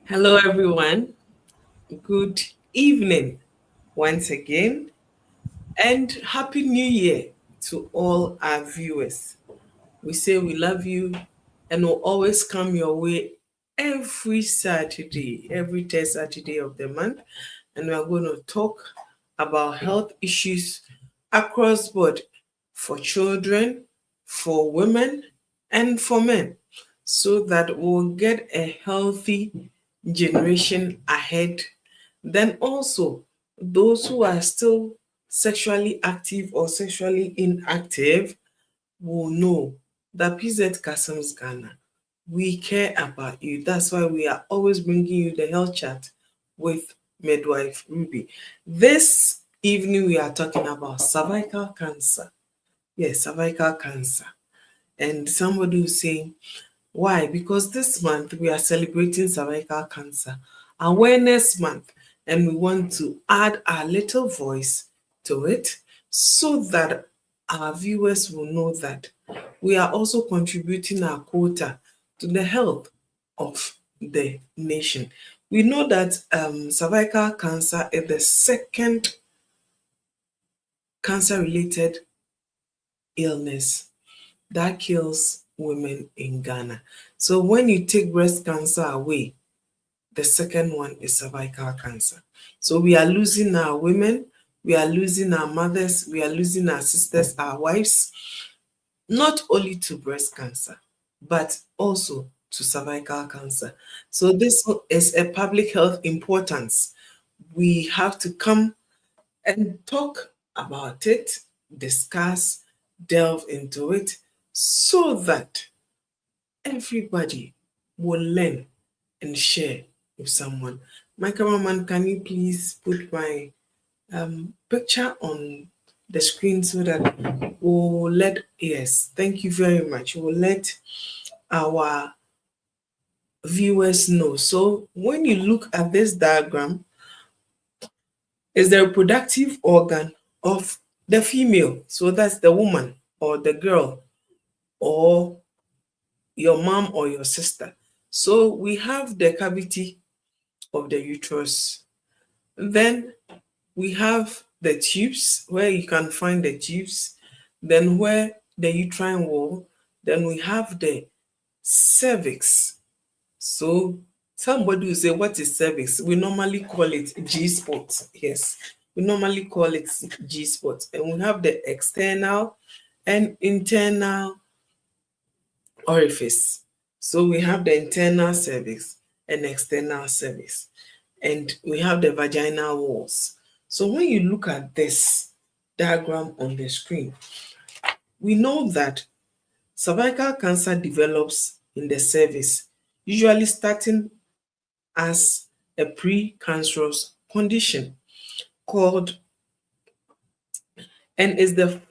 Hello, everyone. Good evening once again, and Happy New Year to all our viewers. We say we love you and will always come your way every Saturday, every third Saturday of the month. And we are going to talk about health issues across board for children, for women, and for men, so that we'll get a healthy generation ahead. Then also, those who are still sexually active or sexually inactive will know that PZ Customs Ghana, we care about you. That's why we are always bringing you the health chat with Midwife Ruby. This evening, we are talking about cervical cancer. Yes, cervical cancer. And somebody was saying, why? Because this month we are celebrating cervical cancer awareness month, and we want to add our little voice to it so that our viewers will know that we are also contributing our quota to the health of the nation. We know that cervical cancer is the second cancer related illness that kills women in Ghana. So when you take breast cancer away, the second one is cervical cancer. So we are losing our women, we are losing our mothers, we are losing our sisters, our wives, not only to breast cancer, but also to cervical cancer. So this is a public health importance. We have to come and talk about it, discuss, delve into it, so that everybody will learn and share with someone. My cameraman, can you please put my picture on the screen so that we'll let, yes, thank you very much. We'll let our viewers know. So when you look at this diagram, is the reproductive organ of the female. So that's the woman or the girl or your mom or your sister. So we have the cavity of the uterus. Then we have the tubes where you can find the tubes. Then where the uterine wall. Then we have the cervix. So somebody will say, what is cervix? We normally call it G spot. Yes, we normally call it G spot. And we have the external and internal orifice. So we have the internal cervix and external cervix, and we have the vaginal walls. So when you look at this diagram on the screen, we know that cervical cancer develops in the cervix, usually starting as a precancerous condition called, and is the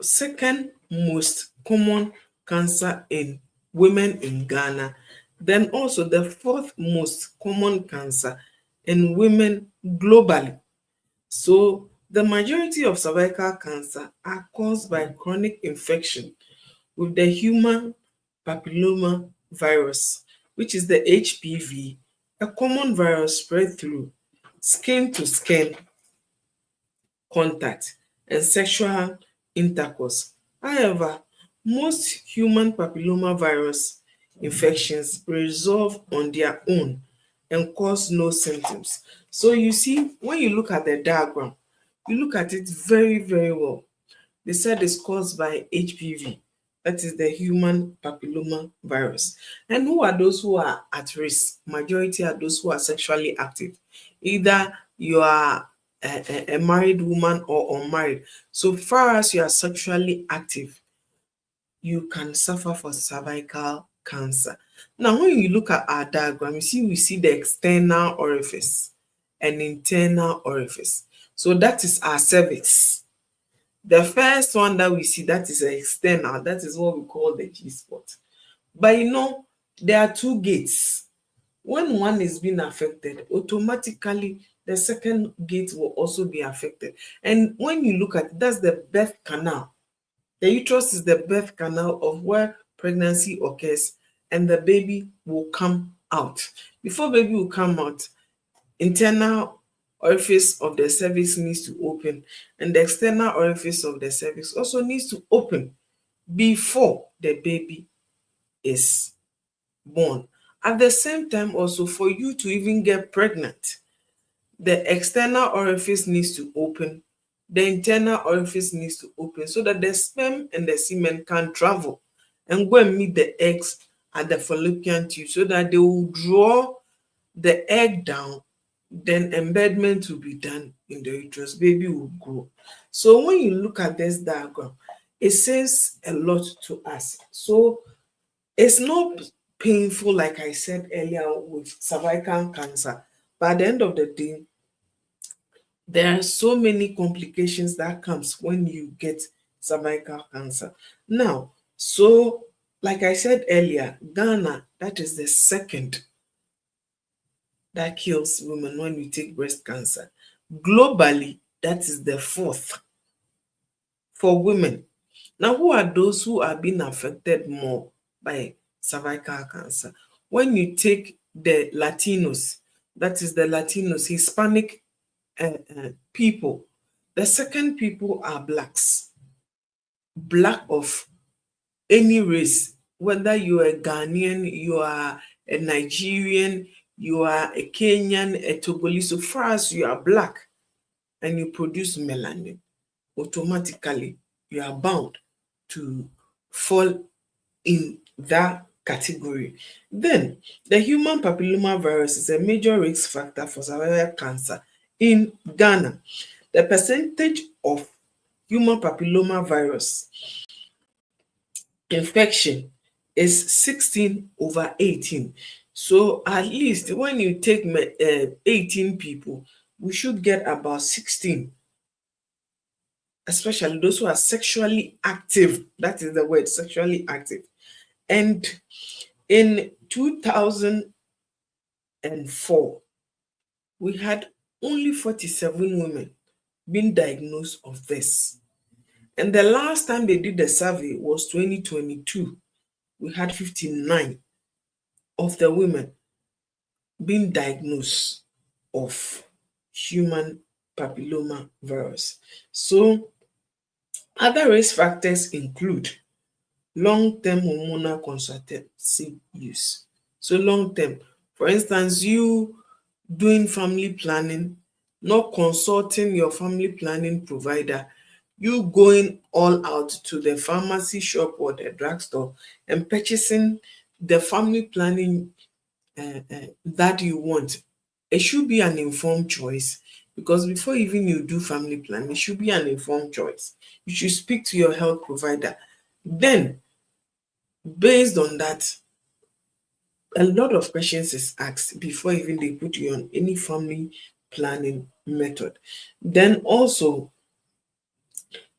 second most common cancer in women in Ghana, then also the fourth most common cancer in women globally. So the majority of cervical cancer are caused by chronic infection with the human papilloma virus, which is the HPV, a common virus spread through skin to skin contact and sexual intercourse. However, most human papilloma virus infections resolve on their own and cause no symptoms. So you see, when you look at the diagram, you look at it very, very well. They said it's caused by HPV, that is the human papilloma virus. And who are those who are at risk? Majority are those who are sexually active. Either you are a married woman or unmarried. So far as you are sexually active, you can suffer for cervical cancer. Now, when you look at our diagram, we see the external orifice and internal orifice. So that is our cervix. The first one that we see, that is external, that is what we call the G spot. But there are two gates. When one is being affected, automatically the second gate will also be affected. And when you look at it, that's the birth canal. The uterus is the birth canal of where pregnancy occurs and the baby will come out. Before baby will come out, internal orifice of the cervix needs to open, and the external orifice of the cervix also needs to open before the baby is born. At the same time, also for you to even get pregnant, the external orifice needs to open, the internal orifice needs to open so that the sperm and the semen can travel and go and meet the eggs at the fallopian tube so that they will draw the egg down, then embedment will be done in the uterus, baby will grow. So when you look at this diagram, it says a lot to us. So it's not painful, like I said earlier, with cervical cancer, but at the end of the day, there are so many complications that comes when you get cervical cancer. Now, so like I said earlier, Ghana, that is the second that kills women when we take breast cancer. Globally, that is the fourth for women. Now, who are those who are being affected more by cervical cancer? When you take the Latinos, that is the Latinos, Hispanic people, the second people are blacks, black of any race, whether you are a Ghanaian, you are a Nigerian, you are a Kenyan, a Togolese, so far as you are black and you produce melanin, automatically you are bound to fall in that category. Then, the human papilloma virus is a major risk factor for cervical cancer in Ghana. The percentage of human papilloma virus infection is 16/18. So at least when you take 18 people, we should get about 16, especially those who are sexually active. That is the word, sexually active. And in 2004, we had only 47 women being diagnosed of this. And the last time they did the survey was 2022. We had 59 of the women being diagnosed of human papilloma virus. So other risk factors include long-term hormonal contraceptive use. So long-term, for instance, you doing family planning, not consulting your family planning provider, you going all out to the pharmacy shop or the drugstore and purchasing the family planning that you want. It should be an informed choice, because before even you do family planning, it should be an informed choice. You should speak to your health provider. Then, based on that, a lot of questions is asked before even they put you on any family planning method. Then also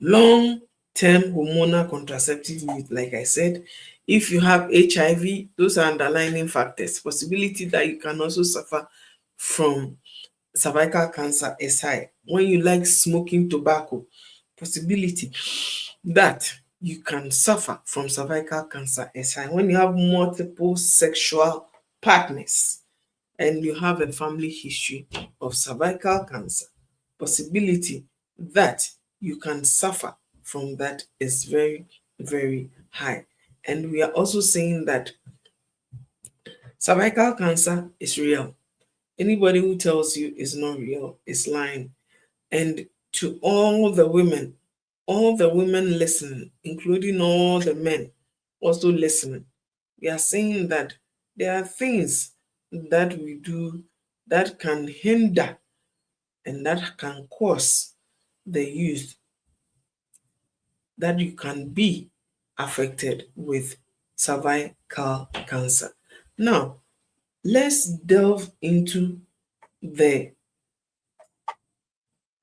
long-term hormonal contraceptive use, like I said, if you have HIV, those are underlying factors. Possibility that you can also suffer from cervical cancer is high. When you like smoking tobacco, possibility that you can suffer from cervical cancer is high. When you have multiple sexual partners and you have a family history of cervical cancer, possibility that you can suffer from that is very, very high. And we are also saying that cervical cancer is real. Anybody who tells you it's not real is lying. And to all the women listening, including all the men also listening, we are saying that there are things that we do that can hinder and that can cause the youth that you can be affected with cervical cancer. Now, let's delve into the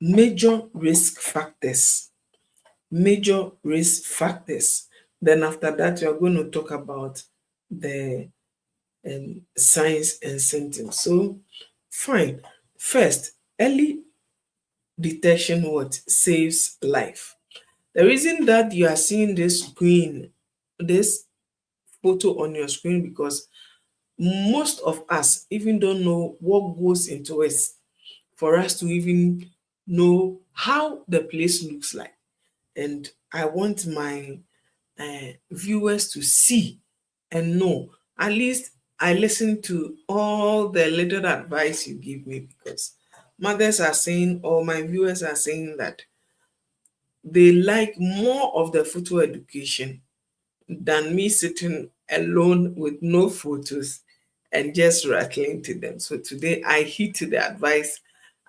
major risk factors. Major risk factors. Then after that, we are going to talk about the signs and symptoms. So, fine. First, early detection what saves life. The reason that you are seeing this photo on your screen, because Most of us even don't know what goes into it for us to even know how the place looks like. And I want my viewers to see and know. At least I listen to all the little advice you give me, because mothers are saying, or my viewers are saying, that they like more of the photo education than me sitting alone with no photos and just rattling to them. So today I heed to the advice.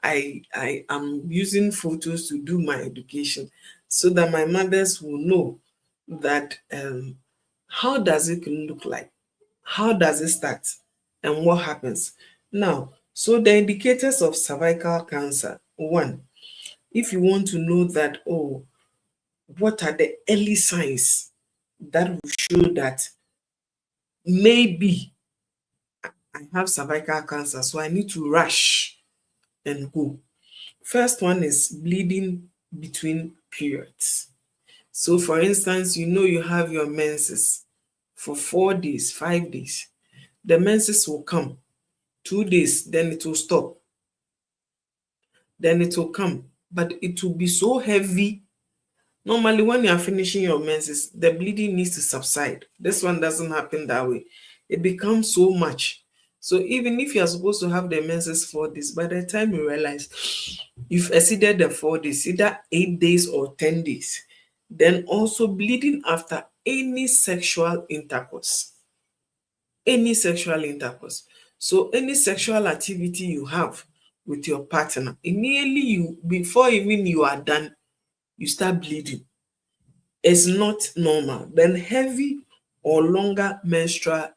I am using photos to do my education so that my mothers will know that how does it look like? How does it start? And what happens? Now, so the indicators of cervical cancer. One, if you want to know that, oh, what are the early signs that will show that maybe I have cervical cancer, so I need to rush and go. First one is bleeding between periods. So, for instance, you know you have your menses for 4 days, 5 days. The menses will come 2 days, then it will stop, then it will come, but it will be so heavy. Normally, when you are finishing your menses, the bleeding needs to subside. This one doesn't happen that way. It becomes so much. So even if you are supposed to have the menses 4 days, by the time you realize you've exceeded the 4 days, either 8 days or 10 days, then also bleeding after any sexual intercourse. Any sexual intercourse. So any sexual activity you have with your partner, immediately you, before even you are done, you start bleeding. It's not normal. Then heavy or longer menstrual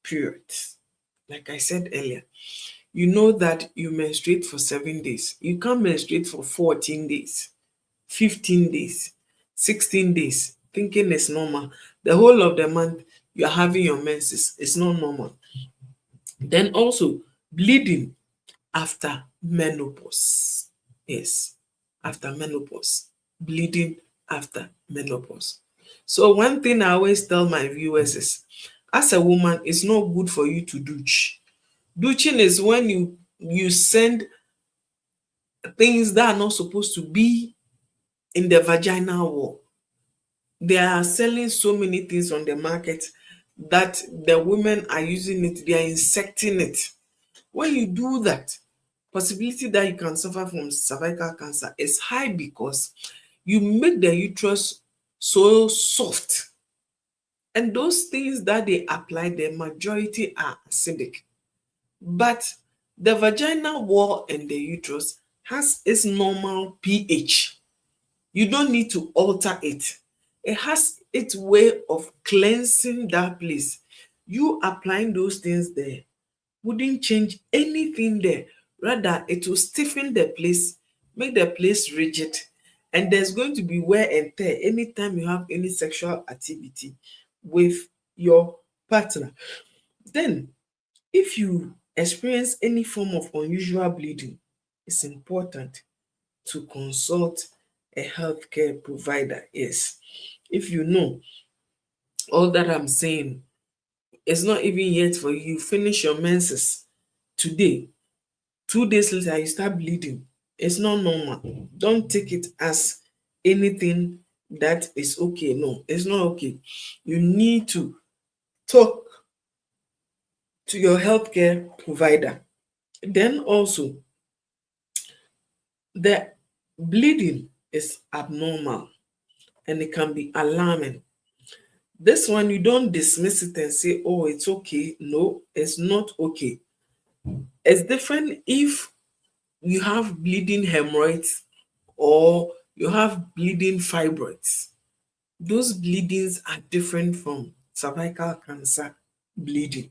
periods. Like I said earlier, you know that you menstruate for 7 days. You can't menstruate for 14 days, 15 days, 16 days, thinking it's normal. The whole of the month you're having your menses. It's not normal. Then also bleeding after menopause. Yes, after menopause. Bleeding after menopause. So one thing I always tell my viewers is, as a woman, it's not good for you to douche. Douching is when you send things that are not supposed to be in the vaginal wall. They are selling so many things on the market that the women are using it, they are insecting it. When you do that, possibility that you can suffer from cervical cancer is high, because you make the uterus so soft. And those things that they apply, the majority are acidic. But the vaginal wall and the uterus has its normal pH. You don't need to alter it. It has its way of cleansing that place. You applying those things there wouldn't change anything there. Rather, it will stiffen the place, make the place rigid, and there's going to be wear and tear anytime you have any sexual activity with your partner. Then, if you experience any form of unusual bleeding, it's important to consult a healthcare provider. Yes, if you know all that I'm saying, it's not even yet for you. Finish your menses today, 2 days later you start bleeding. It's not normal. Don't take it as anything that is okay. No, it's not okay. You need to talk to your healthcare provider. Then also, the bleeding is abnormal and it can be alarming. This one, you don't dismiss it and say, oh, it's okay. No, it's not okay. It's different if you have bleeding hemorrhoids or you have bleeding fibroids. Those bleedings are different from cervical cancer bleeding.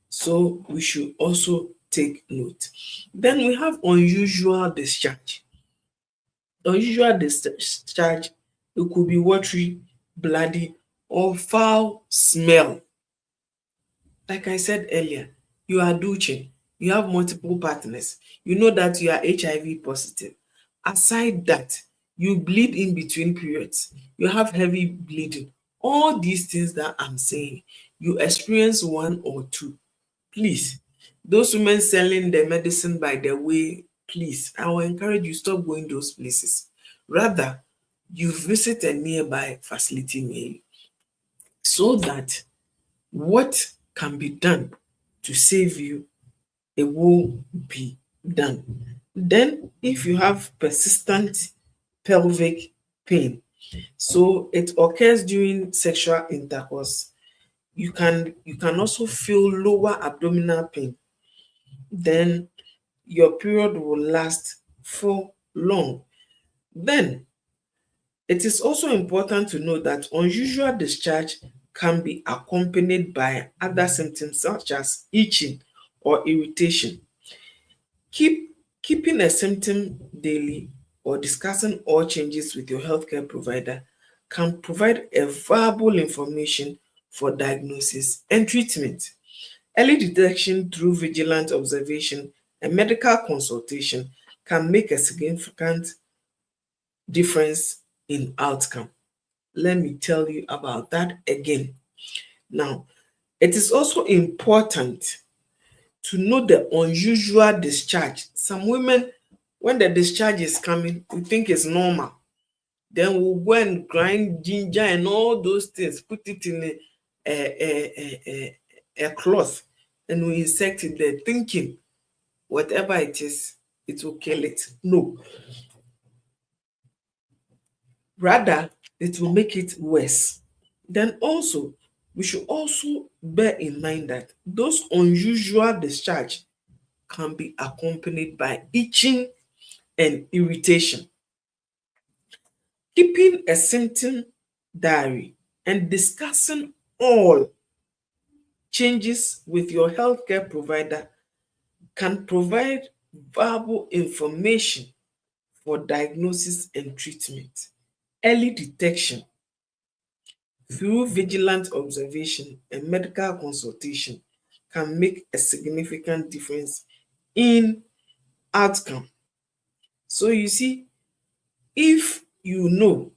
So we should also take note. Then we have unusual discharge. Unusual discharge, it could be watery, bloody, or foul smell. Like I said earlier, you are douching, you have multiple partners, you know that you are HIV positive. Aside that, you bleed in between periods, you have heavy bleeding. All these things that I'm saying, you experience one or two. Please, those women selling the medicine by the way, please, I will encourage you, stop going those places. Rather, you visit a nearby facility near you, so that what can be done to save you, it will be done. Then, if you have persistent pelvic pain, so it occurs during sexual intercourse, you can also feel lower abdominal pain. Then your period will last for long. Then it is also important to know that unusual discharge can be accompanied by other symptoms such as itching or irritation. Keeping a symptom daily or discussing all changes with your healthcare provider can provide a valuable information for diagnosis and treatment. Early detection through vigilant observation and medical consultation can make a significant difference in outcome. Let me tell you about that again. Now, it is also important to know the unusual discharge. Some women, when the discharge is coming, we think it's normal. Then we'll go and grind ginger and all those things, put it in a cloth, and we insect it there, thinking whatever it is, it will kill it. No, rather, it will make it worse. Then also, we should also bear in mind that those unusual discharge can be accompanied by itching and irritation. Keeping a symptom diary and discussing all changes with your healthcare provider can provide valuable information for diagnosis and treatment. Early detection through vigilant observation and medical consultation can make a significant difference in outcome. So you see, if you know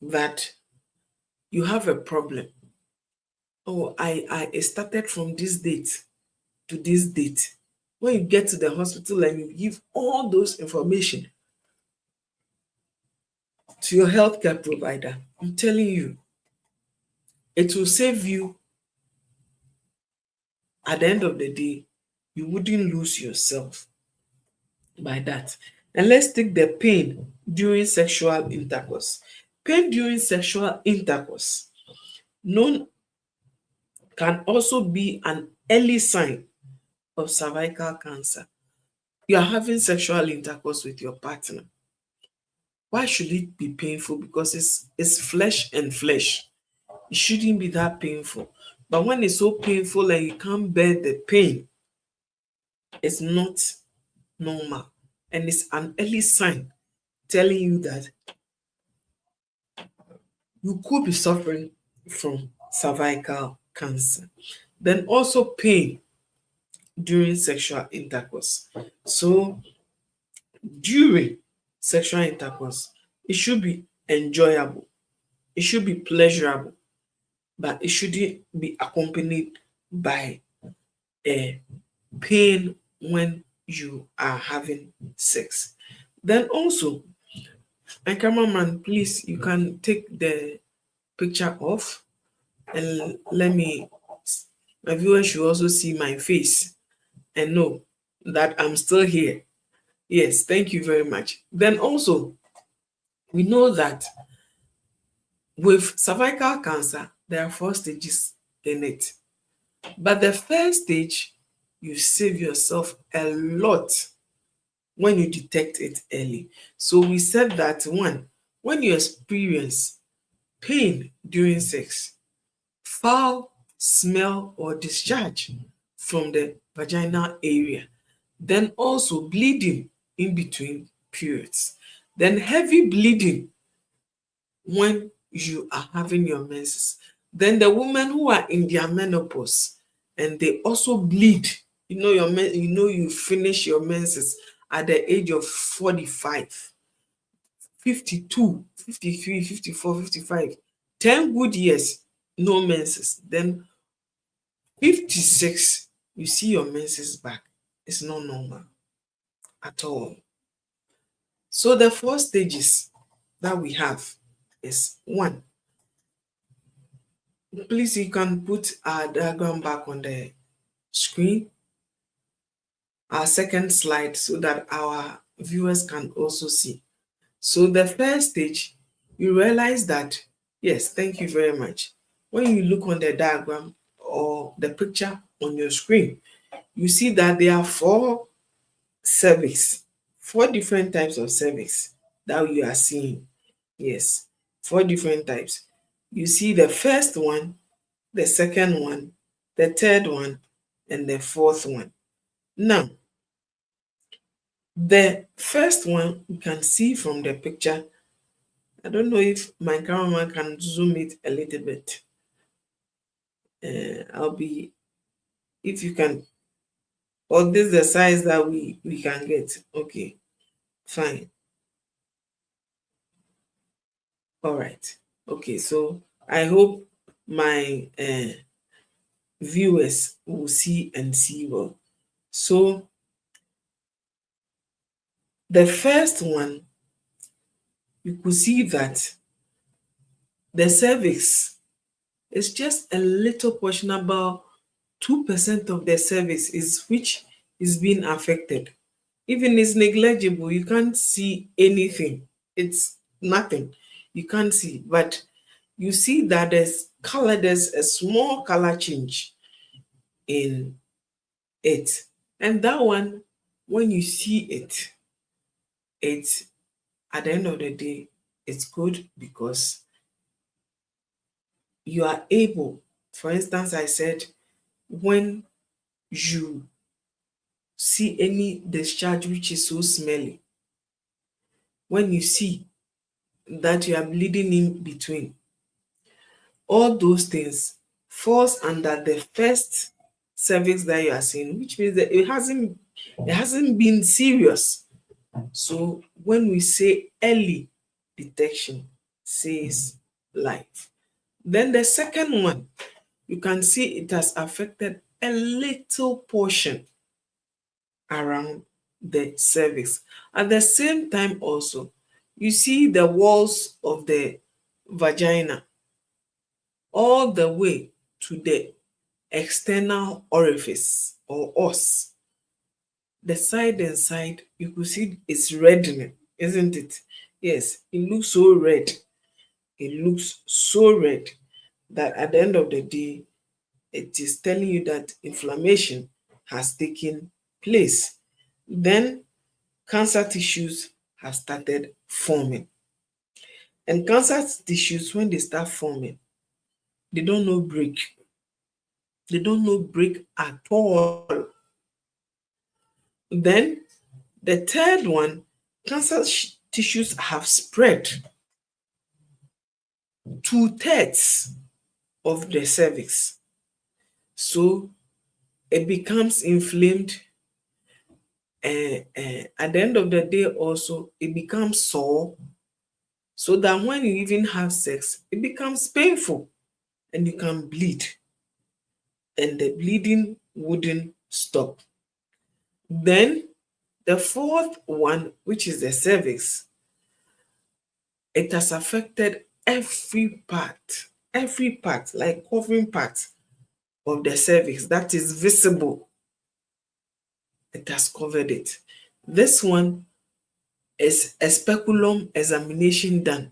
that you have a problem, oh, I started from this date to this date. When you get to the hospital and you give all those information to your healthcare provider, I'm telling you, it will save you. At the end of the day, you wouldn't lose yourself by that. And let's take the pain during sexual intercourse. Pain during sexual intercourse known can also be an early sign of cervical cancer. You are having sexual intercourse with your partner. Why should it be painful? Because it's flesh and flesh. It shouldn't be that painful. But when it's so painful and you can't bear the pain, it's not normal. And it's an early sign telling you that you could be suffering from cervical cancer. Then also pain during sexual intercourse. So during sexual intercourse, it should be enjoyable, it should be pleasurable, but it shouldn't be accompanied by a pain when you are having sex. Then also, and cameraman, please, you can take the picture off and let me, my viewers should also see my face and know that I'm still here. Yes, thank you very much. Then also, we know that with cervical cancer, there are 4 stages in it. But the first stage, you save yourself a lot when you detect it early. So we said that one, when you experience pain during sex, foul smell or discharge from the vaginal area, then also bleeding in between periods, then heavy bleeding when you are having your menses, then the women who are in their menopause and they also bleed, you finish your menses at the age of 45, 52, 53, 54, 55, 10 good years, no menses, then 56 you see your menses back. It's not normal at all. So the four stages that we have is one. Please, you can put our diagram back on the screen, our second slide, so that our viewers can also see. So the first stage, you realize that, yes, thank you very much. When you look on the diagram or the picture on your screen, you see that there are four cervix, four different types of cervix that you are seeing. Yes, four different types. You see the first one, the second one, the third one, and the fourth one. Now, the first one you can see from the picture. I don't know if my cameraman can zoom it a little bit. I'll be, if you can, or this is the size that we can get. Okay, fine. All right. Okay, so I hope my viewers will see and see well. So the first one, you could see that the cervix is just a little portion, about 2% of the cervix is which is being affected. Even it's negligible, you can't see anything. It's nothing. You can't see, but you see that there's a small color change in it. And that one, when you see it, it's at the end of the day, it's good because you are able, for instance, I said, when you see any discharge which is so smelly, when you see that you are bleeding in between, all those things falls under the first cervix that you are seeing, which means that it hasn't been serious. So when we say early detection saves life. Then the second one, you can see it has affected a little portion around the cervix. At the same time also, you see the walls of the vagina all the way to the external orifice or os. The side and side, you could see it's reddening, isn't it? Yes, it looks so red. It looks so red that at the end of the day, it is telling you that inflammation has taken place. Then cancer tissues have started forming. And cancer tissues, when they start forming, they don't know break. They don't know break at all. Then the third one, cancer tissues have spread 2/3 of the cervix. So it becomes inflamed. At the end of the day, also, it becomes sore. So that when you even have sex, it becomes painful and you can bleed. And the bleeding wouldn't stop. Then the fourth one, which is the cervix, it has affected every part, like covering part of the cervix that is visible. It has covered it. This one is a speculum examination done,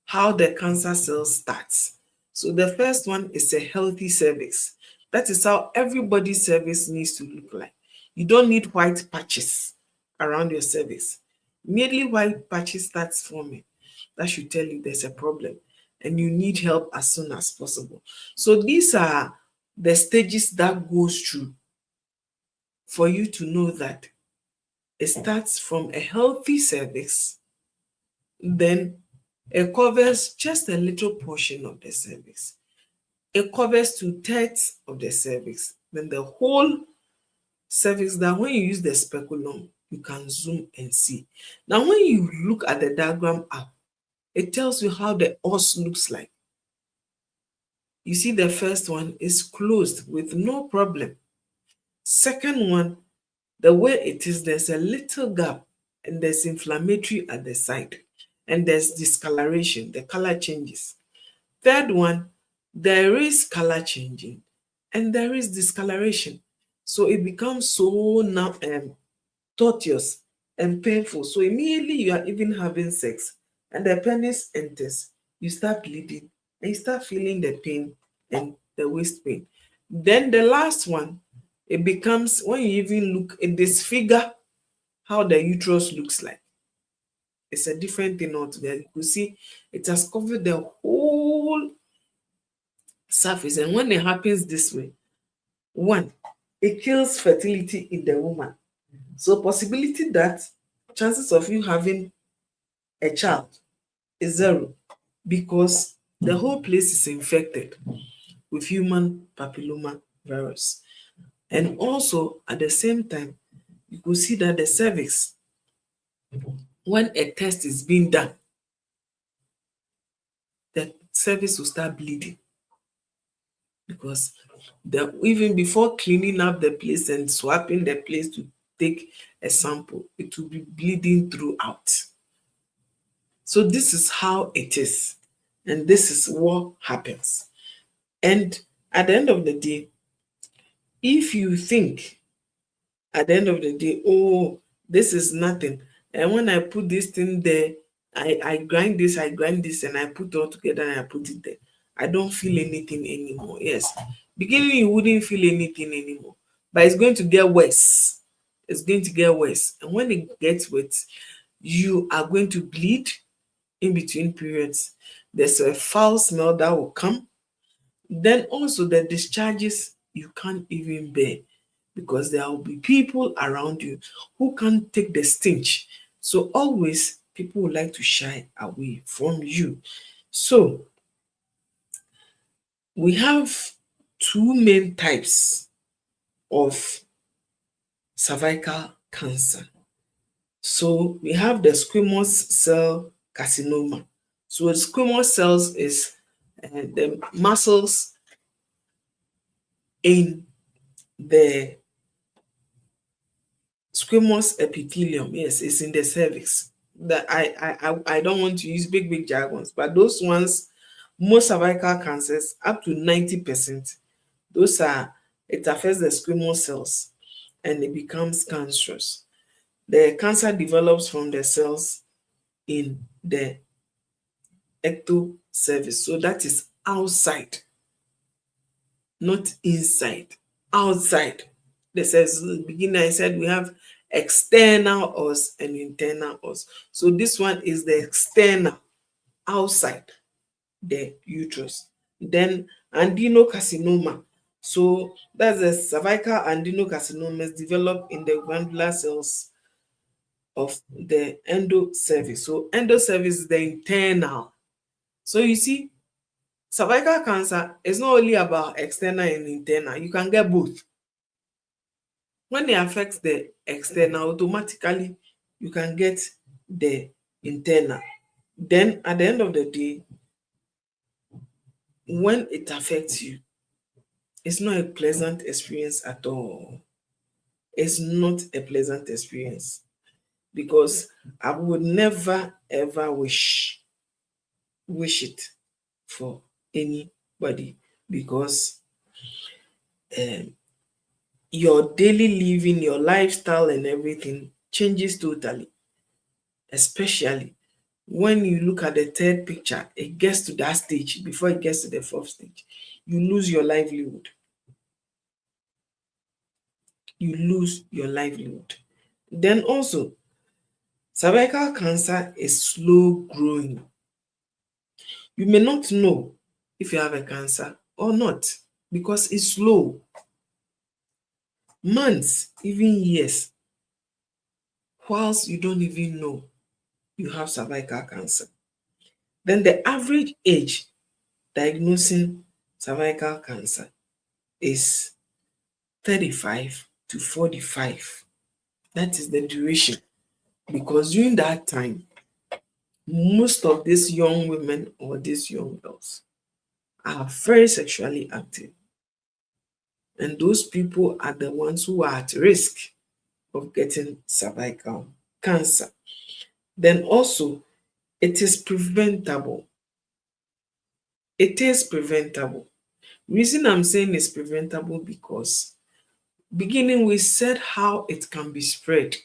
how the cancer cell starts. So the first one is a healthy cervix. That is how everybody's cervix needs to look like. You don't need white patches around your cervix. Immediately white patches starts forming, that should tell you there's a problem and you need help as soon as possible. So these are the stages that goes through for you to know that it starts from a healthy cervix, then it covers just a little portion of the cervix. It covers 2/3 of the cervix. Then the whole cervix, that when you use the speculum, you can zoom and see. Now, when you look at the diagram up, it tells you how the os looks like. You see the first one is closed with no problem. Second one, the way it is, there's a little gap and there's inflammatory at the side and there's discoloration, the color changes. Third one, there is color changing and there is discoloration. So it becomes so now tortuous and painful. So immediately you are even having sex and the penis enters, you start bleeding and you start feeling the pain and the waist pain. Then the last one, it becomes when you even look and disfigure how the uterus looks like. It's a different thing altogether. You could see it has covered the whole surface. And when it happens this way, one, it kills fertility in the woman. So possibility that chances of you having a child is zero because the whole place is infected with human papilloma virus. And also at the same time, you could see that the cervix, when a test is being done, the cervix will start bleeding because even before cleaning up the place and swapping the place to take a sample, it will be bleeding throughout. So this is how it is, and this is what happens. And at the end of the day, if you think at the end of the day, oh, this is nothing, and when I put this thing there, I grind this, and I put all together and I put it there, I don't feel anything anymore. Yes, beginning you wouldn't feel anything anymore, but it's going to get worse. It's going to get worse, and when it gets worse, you are going to bleed in between periods. There's a foul smell that will come. Then also the discharges you can't even bear because there will be people around you who can't take the stench. So always people would like to shy away from you. So we have two main types of cervical cancer. So we have the squamous cell carcinoma. So squamous cells is the muscles in the squamous epithelium. Yes, it's in the cervix. That I don't want to use big jargons, but those ones, most cervical cancers, up to 90%, those are, it affects the squamous cells and it becomes cancerous. The cancer develops from the cells in the ectocervix. So that is outside, not inside, outside. The cells, beginning I said we have external os and internal os. So this one is the external, outside the uterus. Then adenocarcinoma. So that's the cervical adenocarcinomas develop in the glandular cells of the endocervix. So endocervix is the internal. So you see, cervical cancer is not only about external and internal, you can get both. When it affects the external, automatically you can get the internal. Then at the end of the day, when it affects you, it's not a pleasant experience at all. It's not a pleasant experience because I would never ever wish it for anybody because your daily living, your lifestyle, and everything changes totally. Especially when you look at the third picture, it gets to that stage. Before it gets to the fourth stage, you lose your livelihood. You lose your livelihood. Then also, cervical cancer is slow growing. You may not know if you have a cancer or not because it's slow. Months, even years, whilst you don't even know you have cervical cancer. Then the average age diagnosing cervical cancer is 35 to 45. That is the duration because during that time, most of these young women or these young girls are very sexually active. And those people are the ones who are at risk of getting cervical cancer. Then also, it is preventable. It is preventable. Reason I'm saying it's preventable because beginning we said how it can be spread.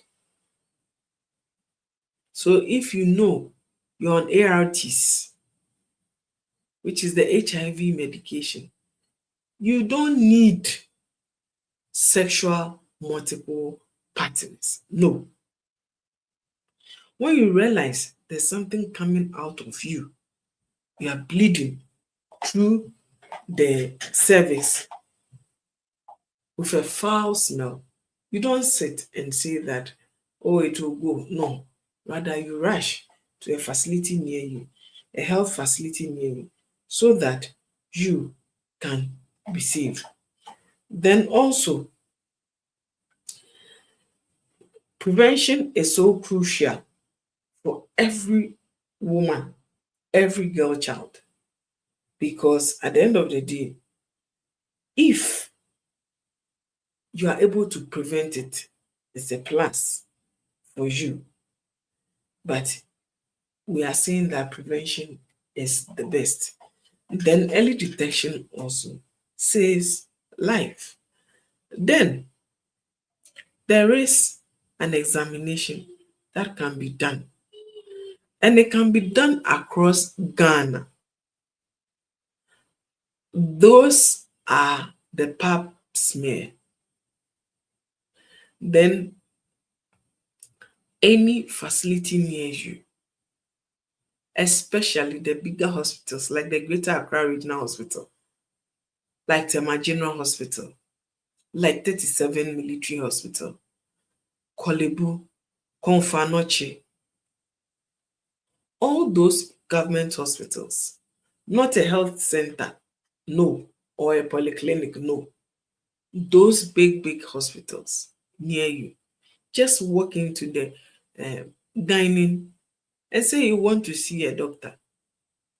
So if you know you're on ARTs, which is the HIV medication, you don't need sexual multiple partners. No. When you realize there's something coming out of you, you are bleeding through the cervix with a foul smell, you don't sit and say that, oh, it will go. No. Rather, you rush to a facility near you, a health facility near you, so that you can be saved. Then also, prevention is so crucial for every woman, every girl child, because at the end of the day, if you are able to prevent it, it's a plus for you. But we are saying that prevention is the best. Then early detection also saves life. Then there is an examination that can be done, and it can be done across Ghana. Those are the pap smear. Then any facility near you, especially the bigger hospitals like the Greater Accra Regional Hospital, like Tema General Hospital, like 37 Military Hospital, Kolebu, Konfanoche, all those government hospitals, not a health center, no, or a polyclinic, no. Those big hospitals near you, just walk into the dining and say you want to see a doctor.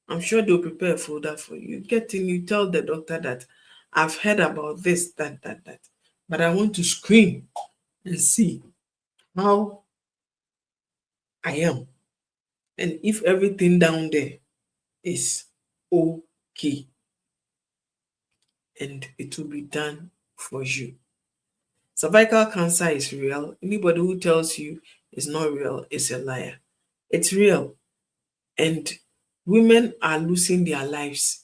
I'm sure they'll prepare a folder for you. You get in, you tell the doctor that I've heard about this, that, but I want to screen and see how I am. And if everything down there is okay, and it will be done for you. Cervical cancer is real. Anybody who tells you it's not real is a liar. It's real. And women are losing their lives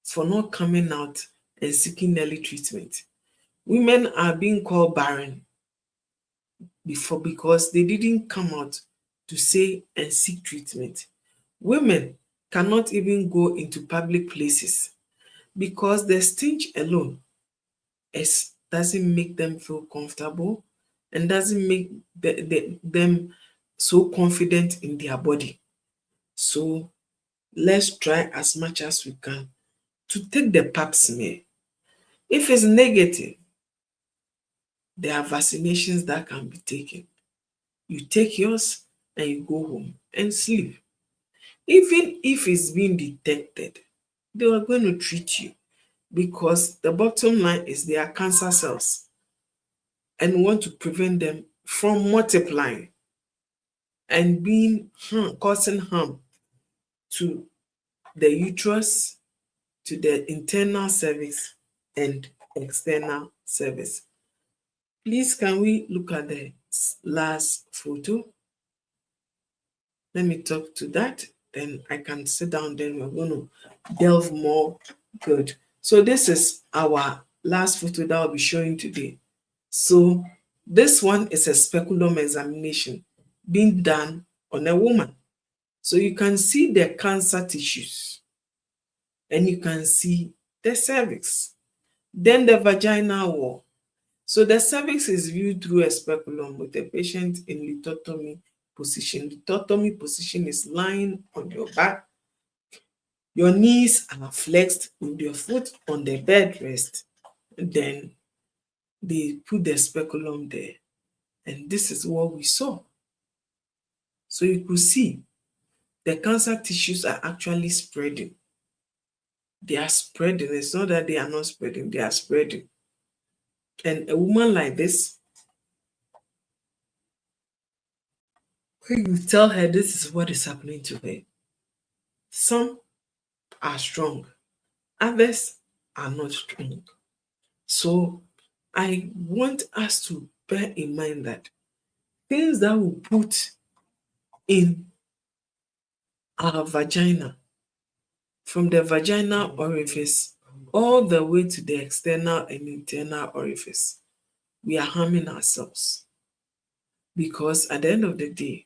for not coming out and seeking early treatment. Women are being called barren before because they didn't come out to say and seek treatment. Women cannot even go into public places because the stench alone doesn't make them feel comfortable and doesn't make them so confident in their body. So let's try as much as we can to take the pap smear. If it's negative, there are vaccinations that can be taken. You take yours and you go home and sleep. Even if it's being detected, they are going to treat you because the bottom line is they are cancer cells and we want to prevent them from multiplying and causing harm to the uterus, to the internal cervix and external cervix. Please, can we look at the last photo? Let me talk to that. Then I can sit down. Then we're going to delve more. Good. So this is our last photo that I'll be showing today. So this one is a speculum examination being done on a woman. So you can see the cancer tissues and you can see the cervix, then the vaginal wall. So the cervix is viewed through a speculum with the patient in lithotomy position. Lithotomy position is lying on your back. Your knees are flexed with your foot on the bed rest. Then they put the speculum there. And this is what we saw. So you could see the cancer tissues are actually spreading. They are spreading. It's not that they are not spreading, they are spreading. And a woman like this, when you tell her this is what is happening to her, some are strong, others are not strong. So I want us to bear in mind that things that we put in our vagina, from the vaginal orifice all the way to the external and internal orifice, we are harming ourselves. Because at the end of the day,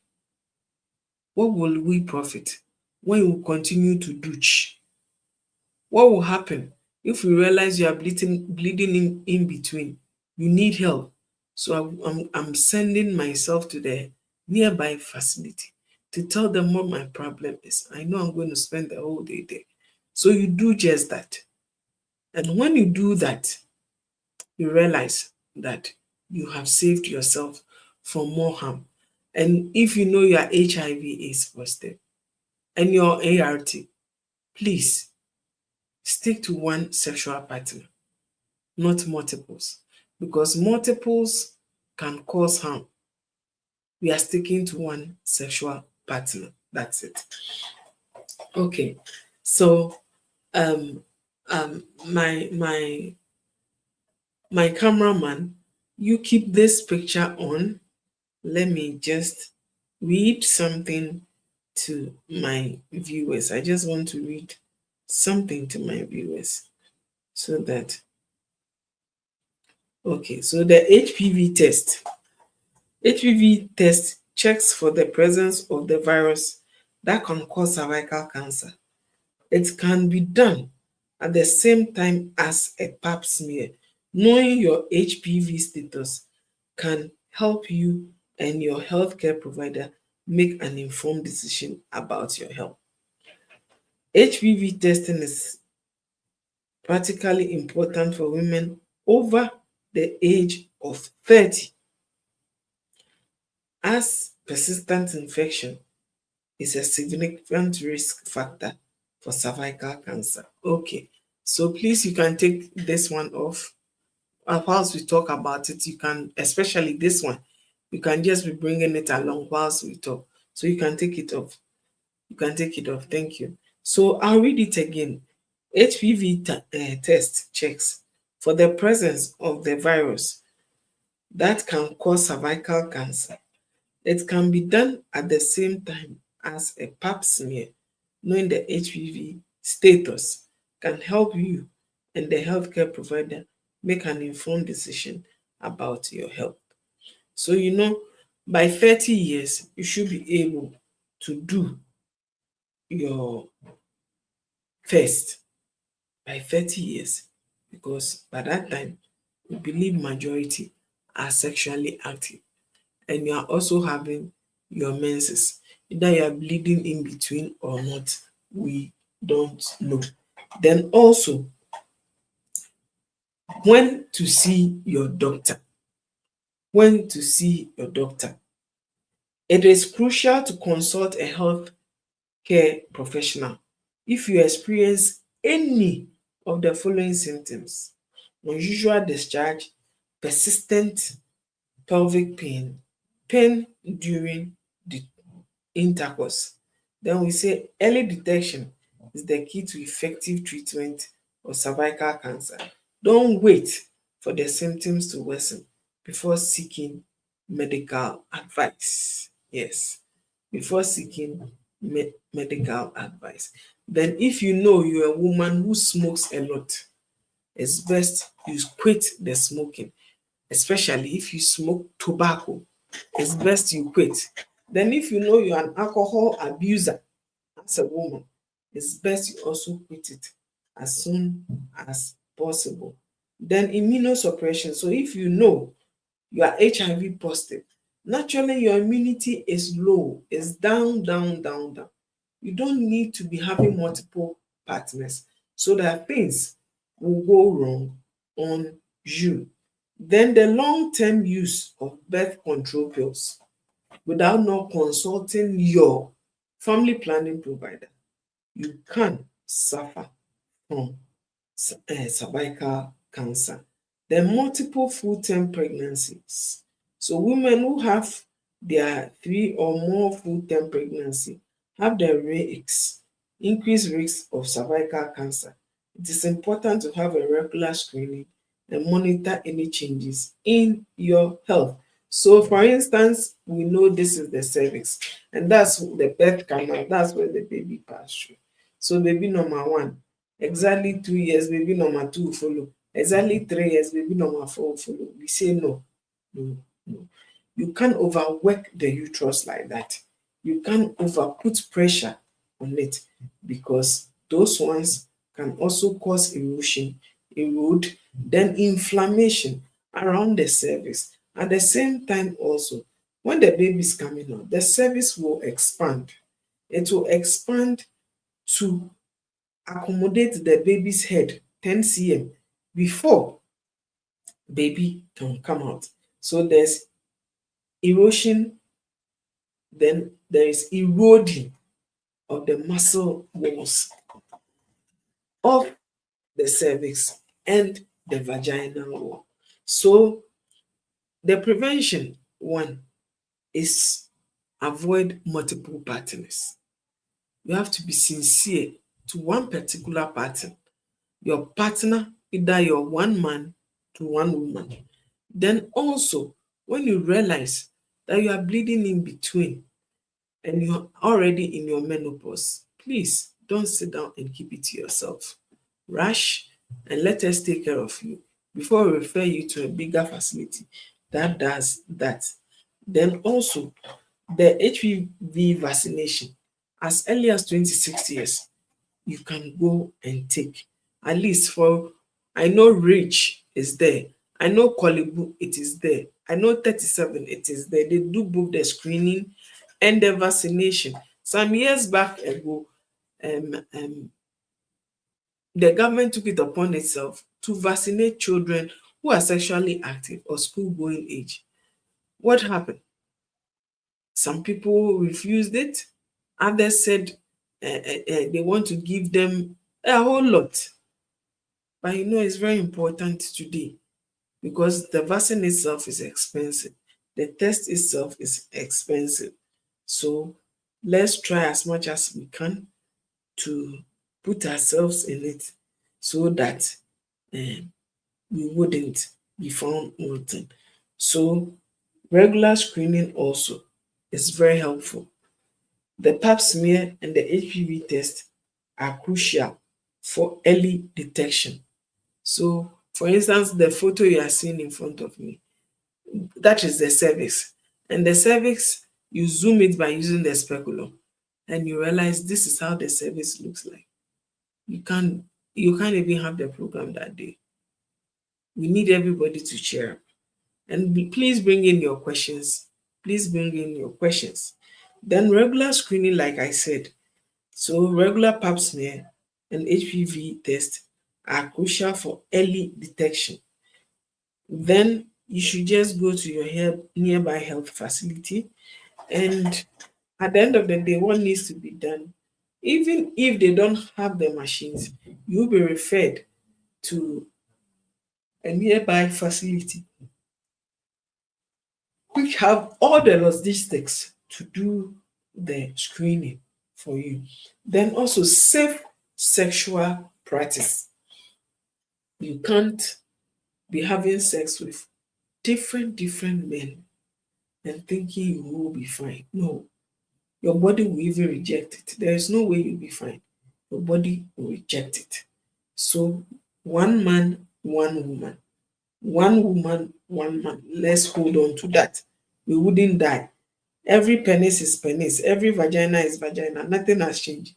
what will we profit when we continue to douche? What will happen if we realize you are bleeding in between? You need help. So I'm sending myself to the nearby facility to tell them what my problem is. I know I'm going to spend the whole day there. So you do just that. And when you do that, you realize that you have saved yourself from more harm. And if you know you are HIV/AIDS positive and your ART, please stick to one sexual partner, not multiples, because multiples can cause harm. We are sticking to one sexual partner. That's it. Okay. So um my cameraman, you keep this picture on. Let me just read something to my viewers. I just want to read something to my viewers so that, okay, so the HPV test. HPV test checks for the presence of the virus that can cause cervical cancer. It can be done at the same time as a pap smear. Knowing your HPV status can help you and your healthcare provider make an informed decision about your health. HPV testing is particularly important for women over the age of 30, as persistent infection is a significant risk factor for cervical cancer. Okay, so please, you can take this one off. Whilst we talk about it, you can, especially this one, you can just be bringing it along whilst we talk. So you can take it off. You can take it off. Thank you. So I'll read it again. HPV test checks for the presence of the virus that can cause cervical cancer. It can be done at the same time as a pap smear. Knowing the HPV status can help you and the healthcare provider make an informed decision about your health. So, by 30 years, you should be able to do your first by 30 years, because by that time, we believe majority are sexually active and you are also having your menses. Either you are bleeding in between or not, we don't know. Then also, when to see your doctor. When to see your doctor. It is crucial to consult a health care professional if you experience any of the following symptoms: unusual discharge, persistent pelvic pain, pain during the intercourse. Then we say early detection is the key to effective treatment of cervical cancer. Don't wait for the symptoms to worsen before seeking medical advice. Yes, before seeking medical advice. Then if you know you're a woman who smokes a lot, it's best you quit the smoking, especially if you smoke tobacco. It's best you quit. Then if you know you're an alcohol abuser as a woman, it's best you also quit it as soon as possible. Then immunosuppression. So if you know you are HIV positive, naturally your immunity is low, it's down, down, down, down. You don't need to be having multiple partners so that things will go wrong on you. Then the long-term use of birth control pills without not consulting your family planning provider, you can suffer from cervical cancer. Then multiple full-term pregnancies. So women who have their 3 or more full-term pregnancy have the increased risk of cervical cancer. It is important to have a regular screening and monitor any changes in your health. So for instance, we know this is the cervix, and that's the birth canal, that's where the baby pass through. So baby number one, exactly 2 years, baby number two follow. Exactly 3 years, baby number four follow. We say no, no, no. You can't overwork the uterus like that. You can't over put pressure on it, because those ones can also cause erosion, erode, then inflammation around the cervix. At the same time also, when the baby is coming out, the cervix will expand. It will expand to accommodate the baby's head 10 cm before baby can come out. So there's erosion, then there is eroding of the muscle walls of the cervix and the vaginal wall. So the prevention one is avoid multiple partners. You have to be sincere to one particular partner. Your partner, either your one man to one woman. Then also, when you realize that you are bleeding in between and you're already in your menopause, please don't sit down and keep it to yourself. Rush and let us take care of you before we refer you to a bigger facility that does that. Then also, the HPV vaccination, as early as 26 years, you can go and take. At least for, I know Reach is there. I know Kolibu, it is there. I know 37, it is there. They do both the screening and the vaccination. Some years back ago, the government took it upon itself to vaccinate children who are sexually active or school going age. What happened? Some people refused it. Others said they want to give them a whole lot. But it's very important today, because the vaccine itself is expensive. The test itself is expensive. So let's try as much as we can to put ourselves in it, so that we wouldn't be found wanting. So regular screening also is very helpful. The pap smear and the HPV test are crucial for early detection. So, for instance, the photo you are seeing in front of me, that is the cervix. And the cervix, you zoom it by using the speculum, and you realize this is how the cervix looks like. You can't even have the program that day. We need everybody to cheer up. And please bring in your questions. Please bring in your questions. Then regular screening, like I said. So regular pap smear and HPV test are crucial for early detection. Then you should just go to your nearby health facility, and at the end of the day, what needs to be done, even if they don't have the machines, you'll be referred to a nearby facility which have all the logistics to do the screening for you. Then also safe sexual practice. You can't be having sex with different men and thinking you will be fine. No, your body will even reject it. There is no way you'll be fine. Your body will reject it. So one man, one woman. One woman, one man. Let's hold on to that. We wouldn't die. Every penis is penis. Every vagina is vagina. Nothing has changed.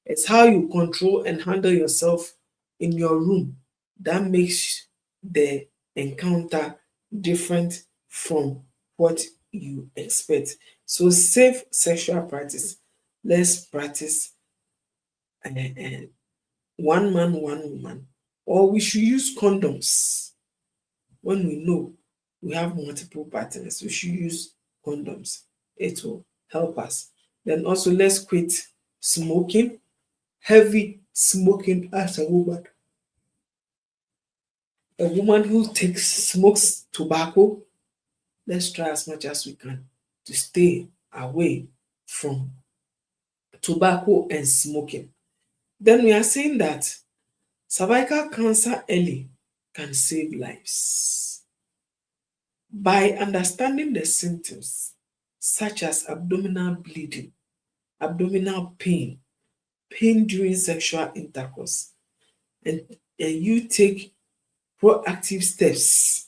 It's how you control and handle yourself in your room that makes the encounter different from what you expect. So safe sexual practice. Let's practice one man, one woman. Or we should use condoms. When we know we have multiple partners, we should use condoms. It will help us. Then also, let's quit smoking, heavy smoking as a woman. A woman who smokes tobacco, let's try as much as we can to stay away from tobacco and smoking. Then we are saying that cervical cancer early can save lives. By understanding the symptoms such as abdominal bleeding, abdominal pain, pain during sexual intercourse, and you take proactive steps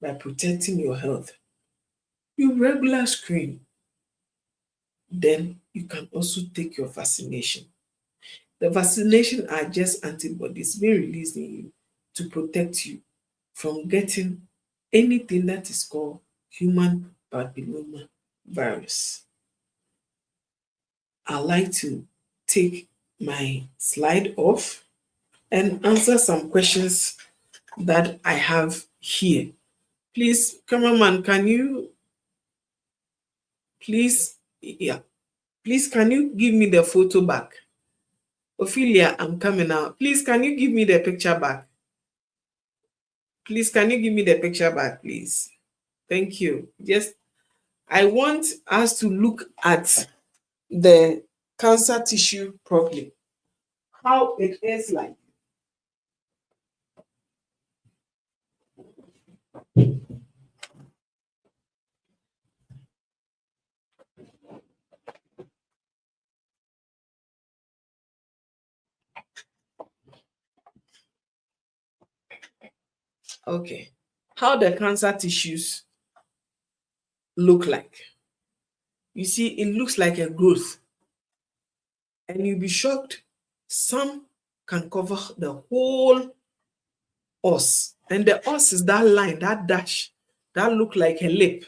by protecting your health, you regular screen, then you can also take your vaccination. The vaccination are just antibodies being released in you to protect you from getting anything that is called human papilloma virus. I'd like to take my slide off and answer some questions that I have here. Please, cameraman, can you please, yeah, please, can you give me the photo back? Ophelia, I'm coming out. Please, can you give me the picture back? Please, can you give me the picture back, please? Thank you. Just, I want us to look at the cancer tissue properly. How it is like. Okay. How the cancer tissues look like. You see, it looks like a growth. And you'll be shocked. Some can cover the whole os. And the os is that line, that dash, that look like a lip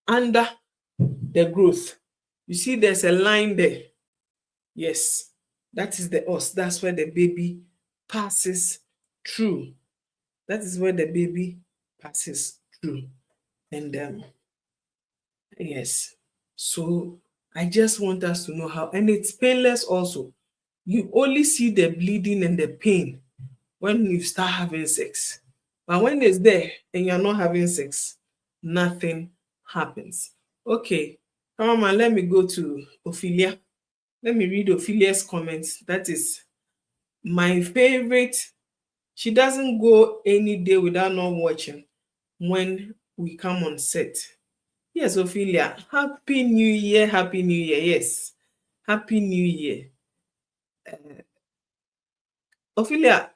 under the growth. You see, there's a line there. Yes, that is the os. That's where the baby passes through. That is where the baby passes through. And yes, so I just want us to know how, and it's painless also. You only see the bleeding and the pain when you start having sex. But when it's there and you're not having sex, nothing happens. Okay, come on, let me go to Ophelia. Let me read Ophelia's comments. That is my favorite. She doesn't go any day without not watching when we come on set. Yes, Ophelia, Happy New Year, Happy New Year. Yes, Happy New Year. Ophelia,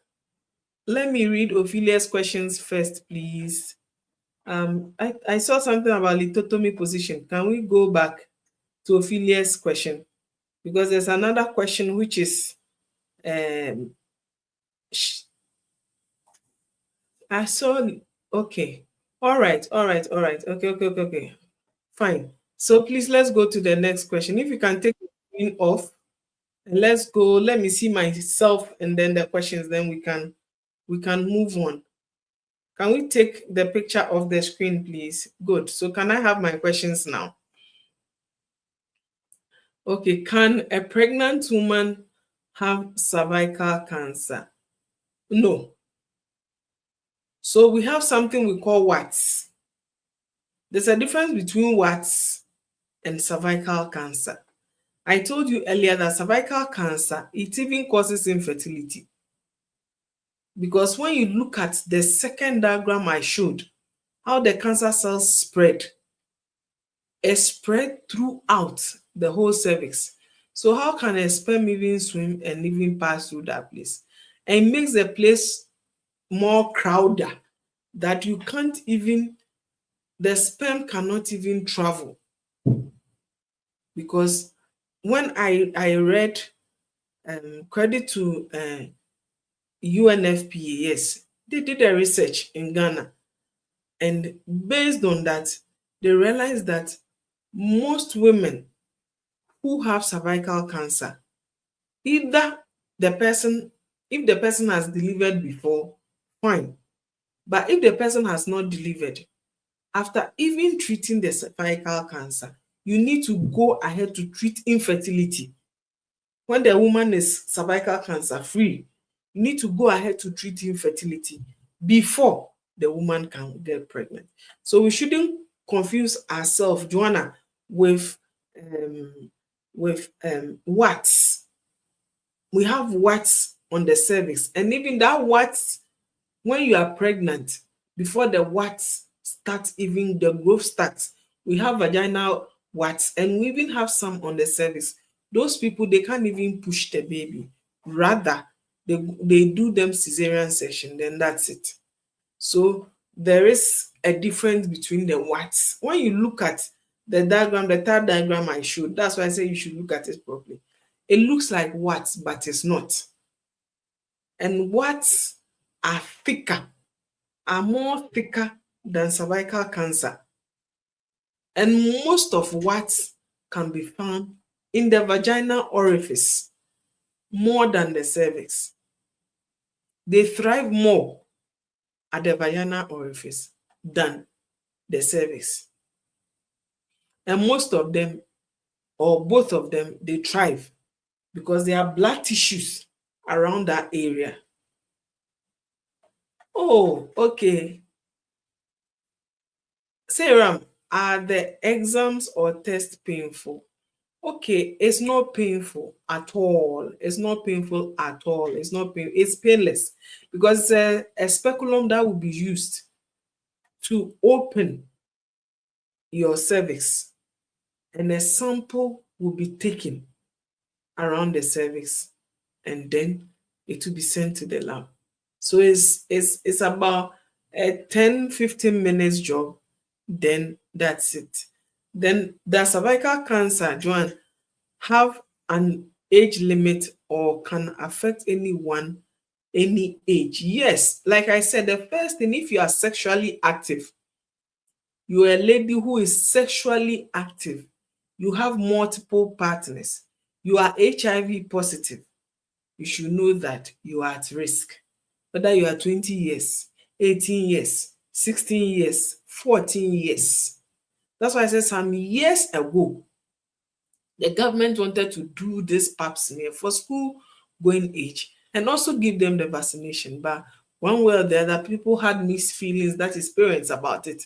let me read Ophelia's questions first, please. I saw something about lithotomy position. Can we go back to Ophelia's question? Because there's another question which is, I saw, okay. All right. Okay. Fine. So please, let's go to the next question. If you can take the screen off, and let's go. Let me see myself and then the questions, then we can move on. Can we take the picture of the screen, please? Good. So can I have my questions now? Okay, can a pregnant woman have cervical cancer? No. So we have something we call warts. There's a difference between warts and cervical cancer. I told you earlier that cervical cancer, it even causes infertility. Because when you look at the second diagram I showed, how the cancer cells spread, it spread throughout the whole cervix. So how can a sperm even swim and even pass through that place? And it makes the place more crowded that you can't even, the sperm cannot even travel. Because when I read, credit to UNFPA, yes, they did a research in Ghana, and based on that, they realized that most women who have cervical cancer, either the person, if the person has delivered before, fine, but if the person has not delivered, after even treating the cervical cancer, you need to go ahead to treat infertility. When the woman is cervical cancer free, You need to go ahead to treat infertility before the woman can get pregnant. So we shouldn't confuse ourselves, Joanna, with warts. We have warts on the cervix, and even that warts, when you are pregnant, before the warts start, even the growth starts, we have vaginal warts, and we even have some on the cervix. Those people, they can't even push the baby. Rather, they do them cesarean section, then that's it. So there is a difference between the warts. When you look at the diagram, the third diagram I showed, that's why I say you should look at it properly. It looks like warts, but it's not. And warts are thicker, are more thicker than cervical cancer. And most of warts can be found in the vaginal orifice more than the cervix. They thrive more at the vaginal orifice than the cervix. And most of them, or both of them, they thrive because there are blood tissues around that area. Oh, okay. Sarah, are the exams or tests painful? Okay, it's not painful at all. It's not painful at all. It's not pain. It's painless because it's a speculum that will be used to open your cervix, and a sample will be taken around the cervix, and then it will be sent to the lab. So it's about a 10-15 minutes job, then that's it. Then the cervical cancer, Joanne, have an age limit or can affect anyone, any age? Yes, like I said, the first thing, if you are sexually active, you're a lady who is sexually active, you have multiple partners, you are HIV positive, you should know that you are at risk. Whether you are 20 years, 18 years, 16 years, 14 years. That's why I said some years ago, the government wanted to do this pap smear for school going age and also give them the vaccination. But one way or the other, people had mixed feelings, that is parents, about it,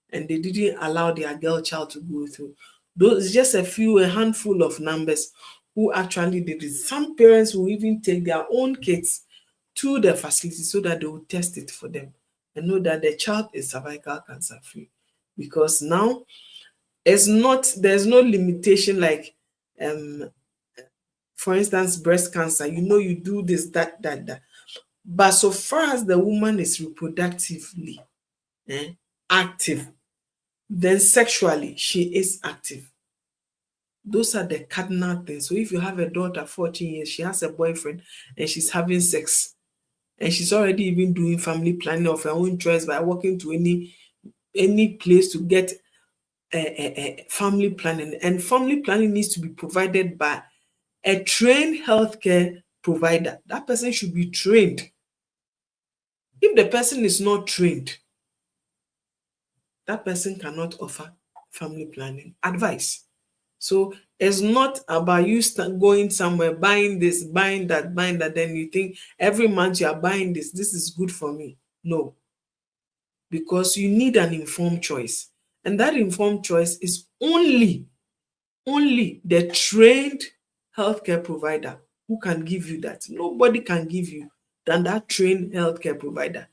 and they didn't allow their girl child to go through. Those just a handful of numbers who actually did it. Some parents will even take their own kids to the facility so that they will test it for them and know that the child is cervical cancer free. Because now there's no limitation like for instance breast cancer, you do this, that. But so far as the woman is reproductively active, then sexually she is active. Those are the cardinal things. So if you have a daughter 14 years, she has a boyfriend and she's having sex, and she's already even doing family planning of her own choice by walking to any place to get family planning, and family planning needs to be provided by a trained healthcare provider. That person should be trained. If the person is not trained, that person cannot offer family planning advice. So it's not about you going somewhere, buying this, buying that, then you think every month you are buying this is good for me. No, because you need an informed choice. And that informed choice is only the trained healthcare provider who can give you that. Nobody can give you than that trained healthcare provider.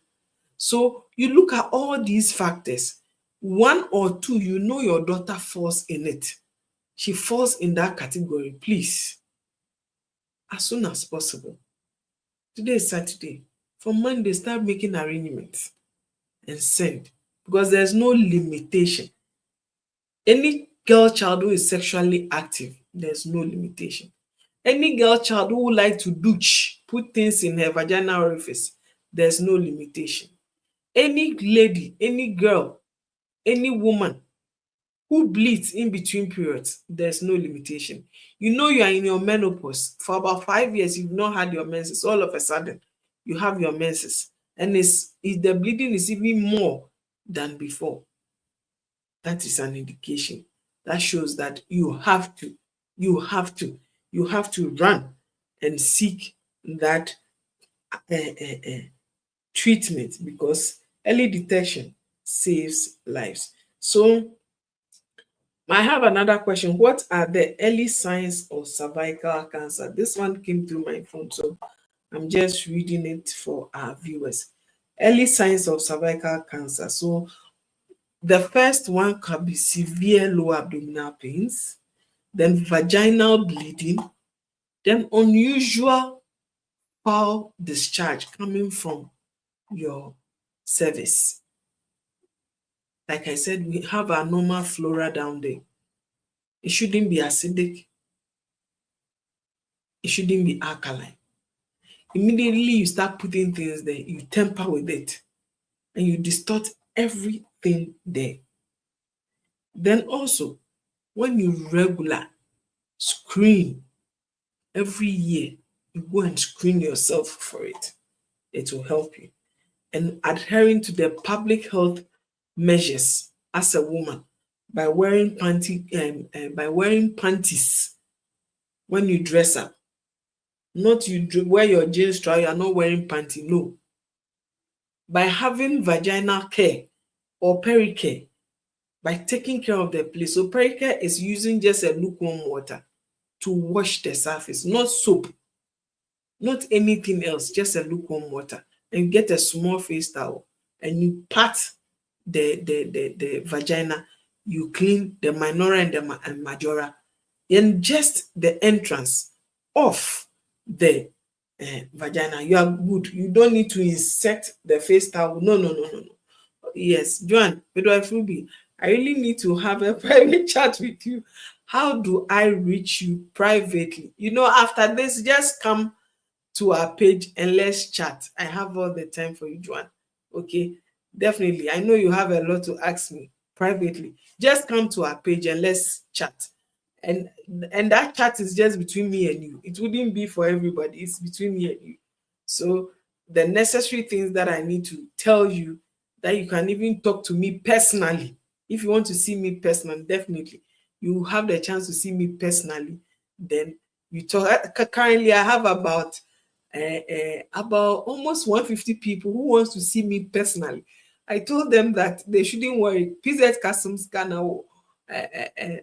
So you look at all these factors, one or two, your daughter falls in it. She falls in that category. Please, as soon as possible. Today is Saturday. From Monday, start making arrangements and send, because there's no limitation. Any girl child who is sexually active, there's no limitation. Any girl child who would like to douche, put things in her vaginal orifice, there's no limitation. Any lady, any girl, any woman who bleeds in between periods, there's no limitation. You are in your menopause for about 5 years, you've not had your menses. All of a sudden, you have your menses, and the bleeding is even more than before. That is an indication. That shows that you have to run and seek that treatment, because early detection saves lives. So I have another question. What are the early signs of cervical cancer? This one came through my phone, so I'm just reading it for our viewers. Early signs of cervical cancer. So the first one can be severe low abdominal pains, then vaginal bleeding, then unusual foul discharge coming from your cervix. Like I said, we have our normal flora down there. It shouldn't be acidic. It shouldn't be alkaline. Immediately you start putting things there, you tamper with it and you distort everything there. Then also, when you regular screen every year, you go and screen yourself for it. It will help you. And adhering to the public health measures as a woman by wearing panties when you dress up. Not you wear your jeans try, you are not wearing panty. No. By having vaginal care or pericare, by taking care of the place. So pericare is using just a lukewarm water to wash the surface, not soap, not anything else, just a lukewarm water. And you get a small face towel and you pat the vagina, you clean the minora and the majora, and just the entrance of the vagina. You are good. You don't need to insert the face towel. No, no, no, no, no. Yes, Joan, Midwife Ruby, I really need to have a private chat with you. How do I reach you privately? After this, just come to our page and let's chat. I have all the time for you, Joan. Okay, definitely. I know you have a lot to ask me privately. Just come to our page and let's chat. And and that chat is just between me and you. It wouldn't be for everybody. It's between me and you. So the necessary things that I need to tell you, that you can even talk to me personally. If you want to see me personally, definitely you have the chance to see me personally. Then you talk. Currently, I have about almost 150 people who wants to see me personally. I told them that they shouldn't worry. PZ Customs Ghana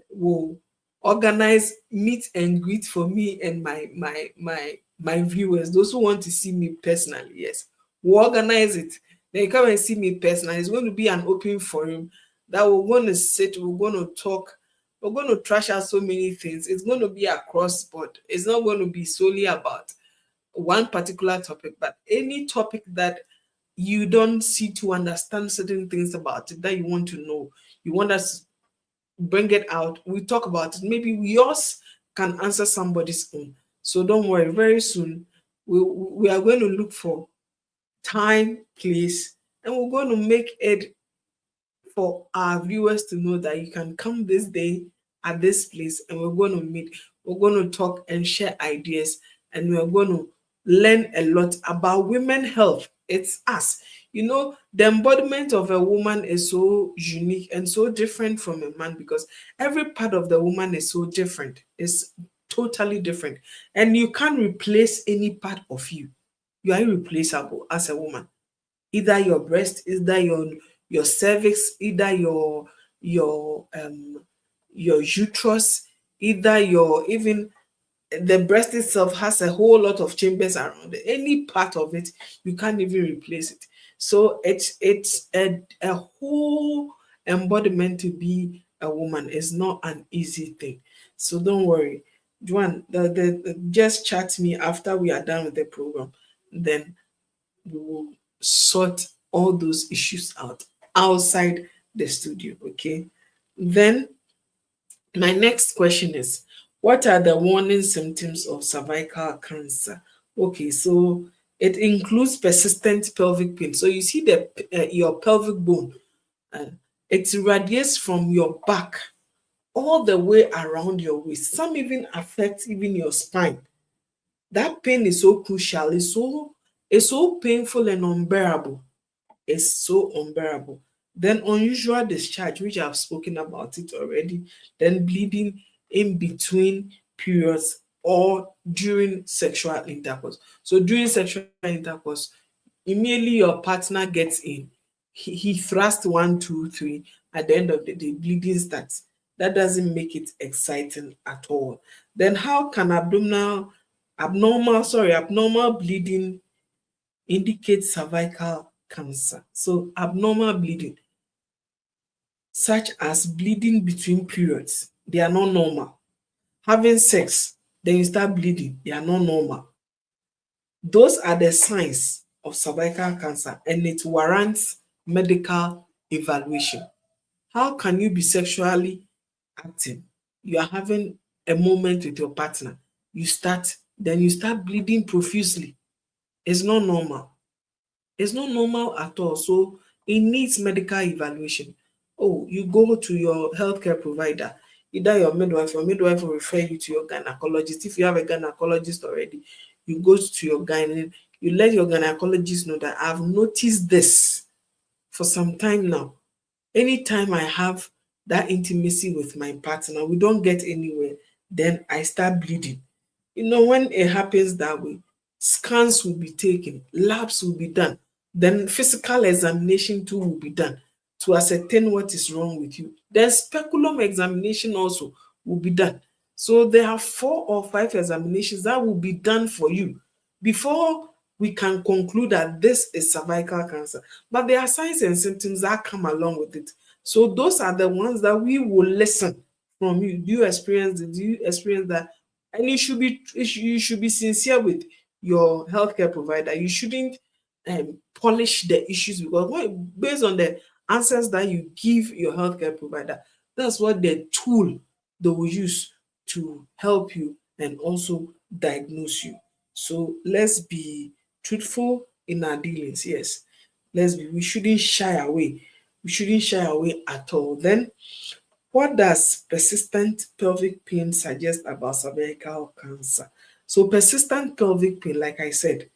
will organize meet and greet for me and my viewers, those who want to see me personally. Yes, we'll organize it. Then you come and see me personally. It's going to be an open forum that we're going to sit, we're going to talk, we're going to trash out so many things. It's going to be across board. It's not going to be solely about one particular topic, but any topic that you don't see to understand certain things about it, that you want to know, you want us to bring it out, we talk about it. Maybe yours can answer somebody's own. So don't worry, very soon we are going to look for time, place, and we're going to make it for our viewers to know that you can come this day at this place and we're going to meet, we're going to talk and share ideas, and we're going to learn a lot about women health. It's us. The embodiment of a woman is so unique and so different from a man, because every part of the woman is so different. It's totally different. And you can't replace any part of you. You are irreplaceable as a woman. Either your breast, either your cervix, either your uterus, either your even the breast itself has a whole lot of chambers around it. Any part of it, you can't even replace it. So it's a whole embodiment to be a woman. It's not an easy thing. So don't worry. Juan, just chat me after we are done with the program. Then we will sort all those issues out outside the studio. Okay. Then my next question is, what are the warning symptoms of cervical cancer? Okay, so it includes persistent pelvic pain. So you see your pelvic bone, uh, it radiates from your back all the way around your waist. Some even affect even your spine. That pain is so crucial. It's so painful and unbearable. It's so unbearable. Then unusual discharge, which I've spoken about it already. Then bleeding in between periods or during sexual intercourse. So during sexual intercourse, immediately your partner gets in, he thrusts one, two, three. At the end of the day, bleeding starts. That doesn't make it exciting at all. Then how can abnormal bleeding indicate cervical cancer? So abnormal bleeding, such as bleeding between periods, they are not normal. Having sex, then you start bleeding, they are not normal. Those are the signs of cervical cancer, and it warrants medical evaluation. How can you be sexually active? You are having a moment with your partner. You start bleeding profusely. It's not normal. It's not normal at all. So it needs medical evaluation. Oh, you go to your healthcare provider, either your midwife will refer you to your gynecologist. If you have a gynecologist already, you go to your gyne, you let your gynecologist know that I've noticed this for some time now. Anytime I have that intimacy with my partner, we don't get anywhere, then I start bleeding. When it happens that way, scans will be taken, labs will be done, then physical examination too will be done to ascertain what is wrong with you. Then speculum examination also will be done. So there are 4 or 5 examinations that will be done for you before we can conclude that this is cervical cancer. But there are signs and symptoms that come along with it. So those are the ones that we will listen from you. Do you experience it? Do you experience that? And you should be sincere with your healthcare provider. You shouldn't polish the issues, because based on the answers that you give your healthcare provider, that's what the tool they will use to help you and also diagnose you. So let's be truthful in our dealings. Yes, we shouldn't shy away. We shouldn't shy away at all. Then what does persistent pelvic pain suggest about cervical cancer? So persistent pelvic pain, like I said,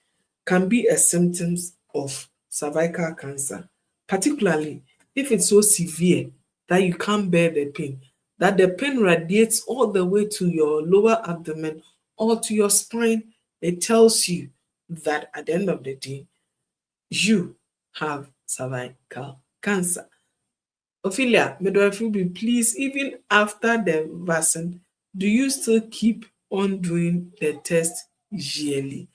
can be a symptom of cervical cancer, particularly if it's so severe that you can't bear the pain, that the pain radiates all the way to your lower abdomen or to your spine. It tells you that at the end of the day, you have cervical cancer. Ophelia, midwife will be please, even after the vaccine, do you still keep on doing the test yearly?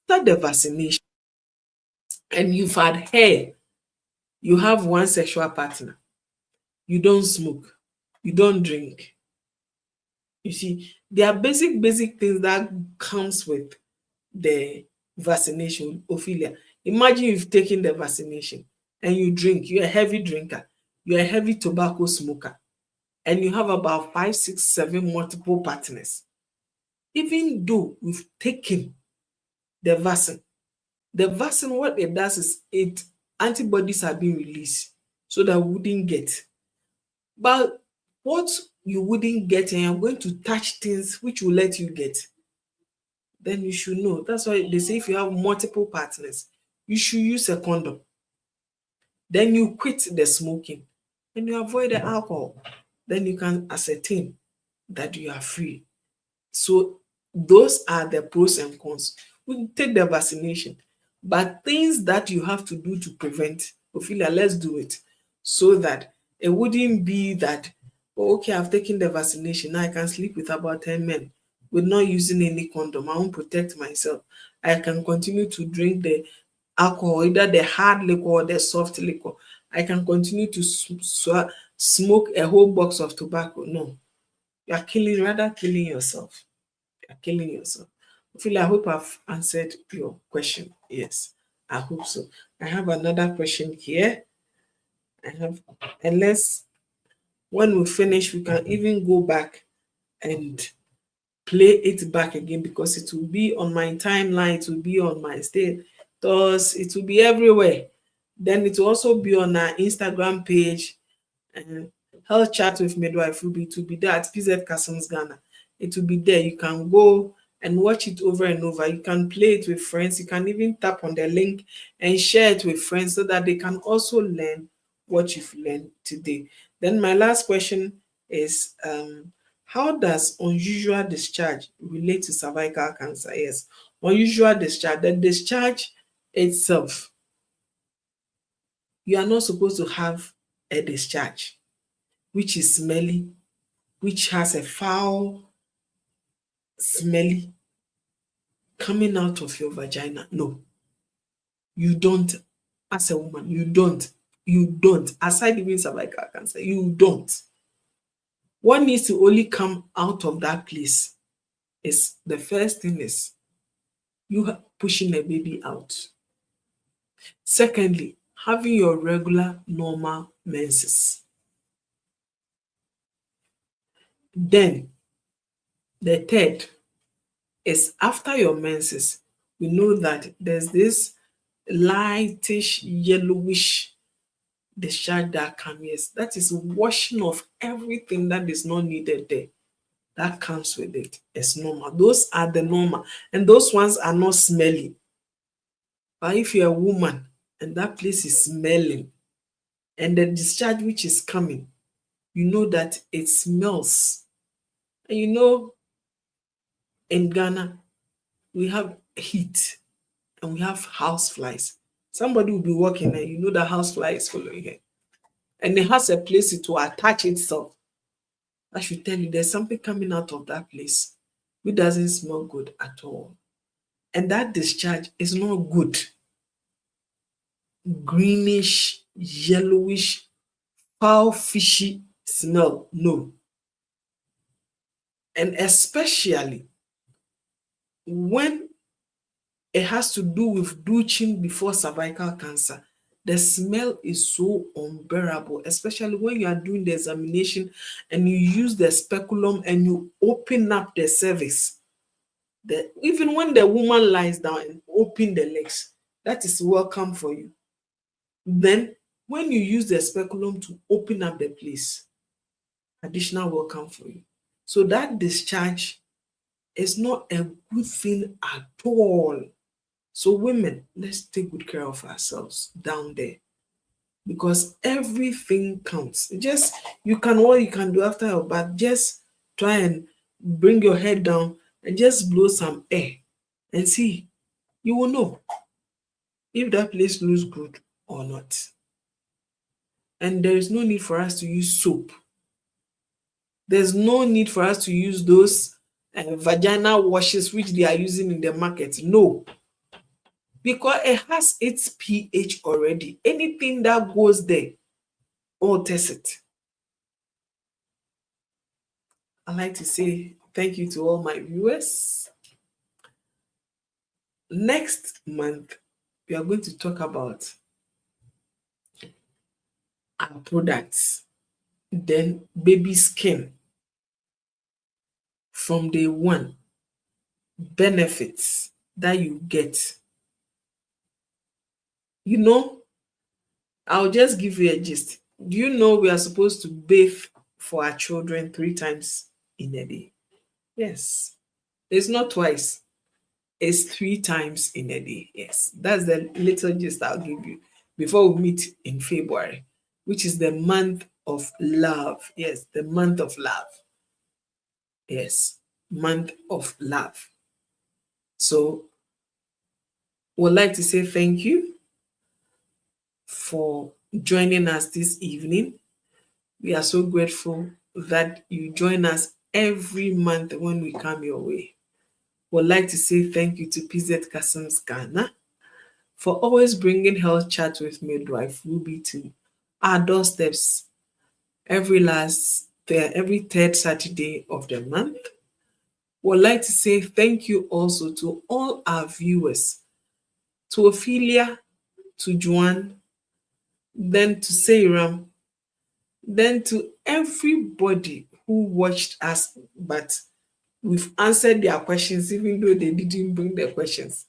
After the vaccination, and you've had hair, you have one sexual partner, you don't smoke, you don't drink. You see, there are basic things that comes with the vaccination. Ophelia, imagine you've taken the vaccination and you drink, you're a heavy drinker, you're a heavy tobacco smoker, and you have about 5, 6, 7 multiple partners. Even though we've taken the vaccine, what it does is antibodies are being released so that we wouldn't get. But what you wouldn't get, and you're going to touch things which will let you get, then you should know. That's why they say if you have multiple partners, you should use a condom. Then you quit the smoking and you avoid the alcohol. Then you can ascertain that you are free. So those are the pros and cons. We take the vaccination, but things that you have to do to prevent, Ophelia, let's do it so that it wouldn't be that, oh, okay, I've taken the vaccination, now I can sleep with about 10 men with not using any condom. I won't protect myself. I can continue to drink the alcohol, either the hard liquor or the soft liquor. I can continue to smoke a whole box of tobacco. No, you're rather killing yourself. You're killing yourself. Ophelia, I hope I've answered your question. Yes, I hope so. I have another question here. Unless when we finish, we can even go back and play it back again, because it will be on my timeline, it will be on my status, it will be everywhere. Then it will also be on our Instagram page, and Health Chat with Midwife will be there at PZ Customs Ghana. It will be there. You can go and watch it over and over. You can play it with friends. You can even tap on the link and share it with friends so that they can also learn what you've learned today. Then my last question is, How does unusual discharge relate to cervical cancer? Yes, unusual discharge, the discharge itself, you are not supposed to have a discharge which is smelly, which has a foul, smelly coming out of your vagina. No, you don't. As a woman, you don't. You don't. Aside even cervical cancer, you don't. What needs to only come out of that place is the first thing is you pushing a baby out. Secondly, having your regular normal menses. Then the third is after your menses, we know that there's this lightish yellowish discharge that comes. Yes, that is washing off everything that is not needed there. That comes with it. It's normal. Those are the normal. And those ones are not smelly. But if you're a woman and that place is smelling and the discharge which is coming, you know that it smells. And you know, in Ghana, we have heat and we have house flies. Somebody will be walking there, you know the house fly is following her. And it has a place to attach itself. I should tell you there's something coming out of that place which doesn't smell good at all. And that discharge is not good. Greenish, yellowish, foul, fishy smell. No. And especially when it has to do with douching before cervical cancer, the smell is so unbearable, especially when you are doing the examination and you use the speculum and you open up the cervix. Even when the woman lies down and open the legs, that is welcome for you. Then when you use the speculum to open up the place, additional welcome for you. So that discharge is not a good thing at all. So women, let's take good care of ourselves down there, because everything counts. Just what you can do after your bath, just try and bring your head down and just blow some air and see. You will know if that place looks good or not. And there is no need for us to use soap. There's no need for us to use those vaginal washes which they are using in the market. No, because it has its pH already. Anything that goes there alters it. I'd like to say thank you to all my viewers. Next month, we are going to talk about our products, then baby skin from day one, benefits that you get. You know, I'll just give you a gist. Do you know we are supposed to bathe for our children 3 times in a day? Yes. It's not twice. It's 3 times in a day. Yes. That's the little gist I'll give you before we meet in February, which is the month of love. Yes, the month of love. Yes, month of love. So, would like to say thank you for joining us this evening. We are so grateful that you join us every month when we come your way. Would like to say thank you to PZ Customs Ghana for always bringing Health Chat with Midwife Ruby to our doorsteps every third Saturday of the month. Would like to say thank you also to all our viewers, to Ophelia, to Joanne, then to Seiram, then to everybody who watched us, but we've answered their questions even though they didn't bring their questions.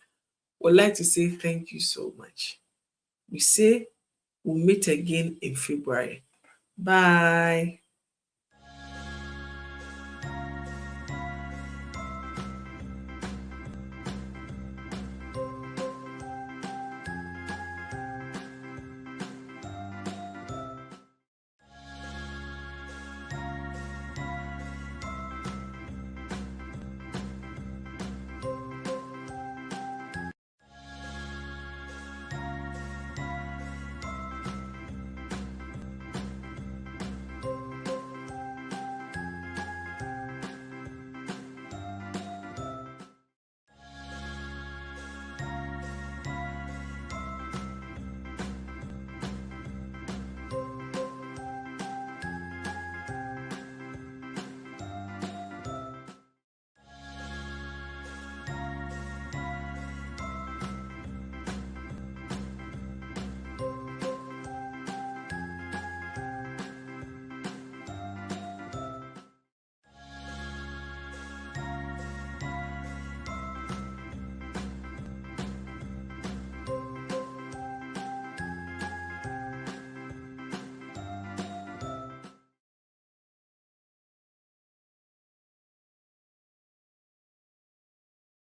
Would like to say thank you so much. We say we'll meet again in February. Bye.